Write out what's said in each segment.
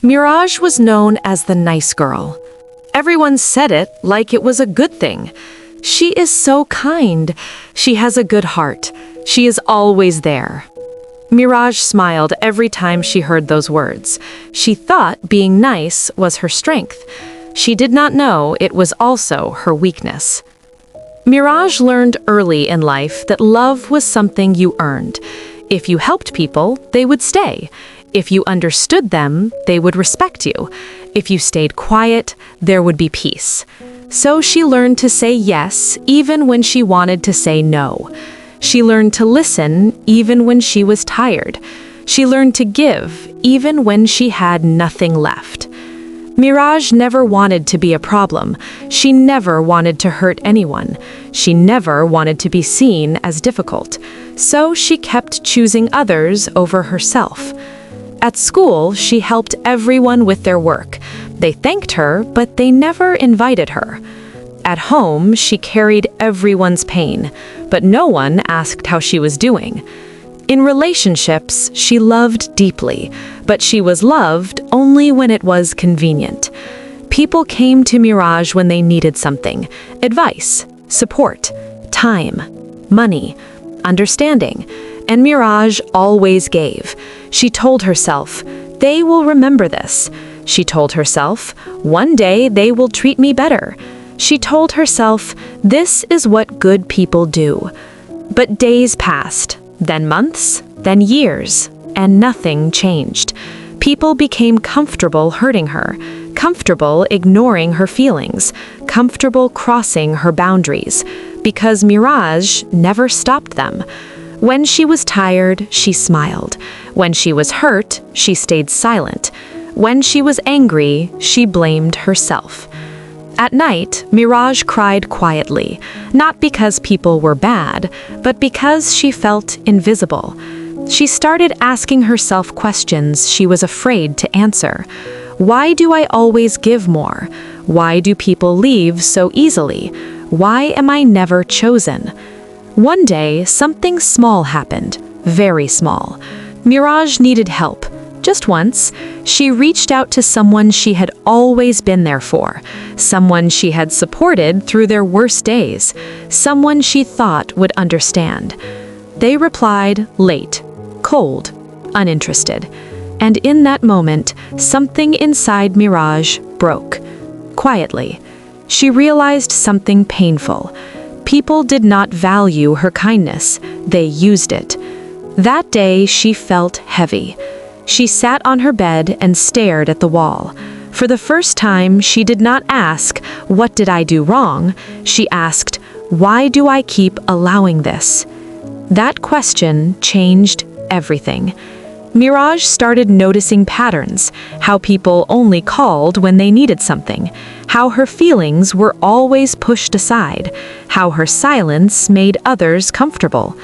Mirage was known as the nice girl. Everyone said it like it was a good thing. She is so kind. She has a good heart. She is always there. Mirage smiled every time she heard those words. She thought being nice was her strength. She did not know it was also her weakness. Mirage learned early in life that love was something you earned. If you helped people, they would stay. If you understood them, they would respect you. If you stayed quiet, there would be peace. So she learned to say yes, even when she wanted to say no. She learned to listen, even when she was tired. She learned to give, even when she had nothing left. Mirage never wanted to be a problem. She never wanted to hurt anyone. She never wanted to be seen as difficult. So she kept choosing others over herself. At school, she helped everyone with their work. They thanked her, but they never invited her. At home, she carried everyone's pain, but no one asked how she was doing. In relationships, she loved deeply, but she was loved only when it was convenient. People came to Mirage when they needed something: advice, support, time, money, understanding. And Mirage always gave. She told herself, "They will remember this." She told herself, "One day they will treat me better." She told herself, "This is what good people do." But days passed, then months, then years, and nothing changed. People became comfortable hurting her, comfortable ignoring her feelings, comfortable crossing her boundaries, because Mirage never stopped them. When she was tired, she smiled. When she was hurt, she stayed silent. When she was angry, she blamed herself. At night, Mirage cried quietly, not because people were bad, but because she felt invisible. She started asking herself questions she was afraid to answer. Why do I always give more? Why do people leave so easily? Why am I never chosen? One day, something small happened, very small. Mirage needed help. Just once, she reached out to someone she had always been there for, someone she had supported through their worst days, someone she thought would understand. They replied late, cold, uninterested. And in that moment, something inside Mirage broke. Quietly, she realized something painful. People did not value her kindness, they used it. That day, she felt heavy. She sat on her bed and stared at the wall. For the first time, she did not ask, "What did I do wrong?" She asked, "Why do I keep allowing this?" That question changed everything. Mirage started noticing patterns, how people only called when they needed something, how her feelings were always pushed aside, how her silence made others comfortable.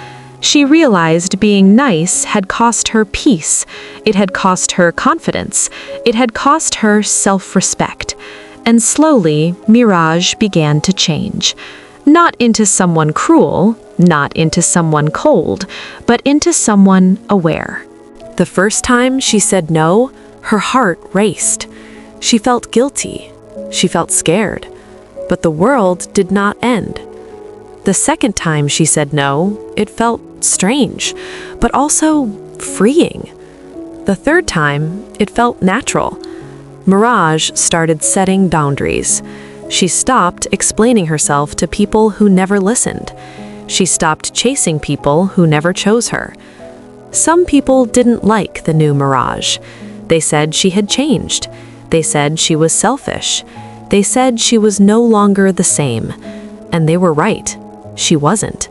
She realized being nice had cost her peace, it had cost her confidence, it had cost her self-respect. And slowly, Mirage began to change. Not into someone cruel, not into someone cold, but into someone aware. The first time she said no, her heart raced. She felt guilty. She felt scared. But the world did not end. The second time she said no, it felt strange, but also freeing. The third time, it felt natural. Mirage started setting boundaries. She stopped explaining herself to people who never listened. She stopped chasing people who never chose her. Some people didn't like the new Mirage. They said she had changed. They said she was selfish. They said she was no longer the same. And they were right. She wasn't.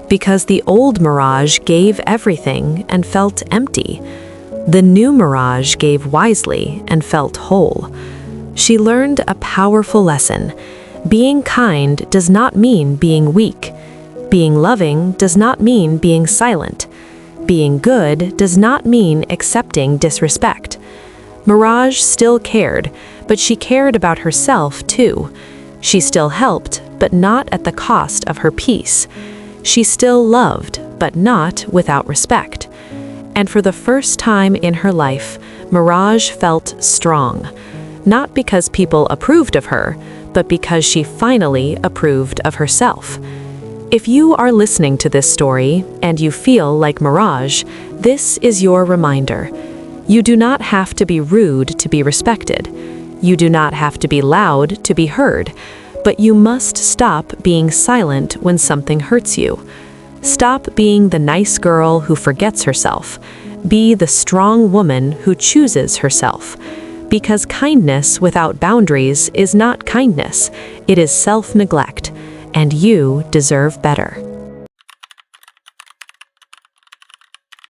Because the old Mirage gave everything and felt empty. The new Mirage gave wisely and felt whole. She learned a powerful lesson. Being kind does not mean being weak. Being loving does not mean being silent. Being good does not mean accepting disrespect. Mirage still cared, but she cared about herself too. She still helped, but not at the cost of her peace. She still loved, but not without respect. And for the first time in her life, Mirage felt strong, not because people approved of her, but because she finally approved of herself. If you are listening to this story and you feel like Mirage, this is your reminder. You do not have to be rude to be respected. You do not have to be loud to be heard, but you must stop being silent when something hurts you. Stop being the nice girl who forgets herself. Be the strong woman who chooses herself. Because kindness without boundaries is not kindness, it is self-neglect, and you deserve better.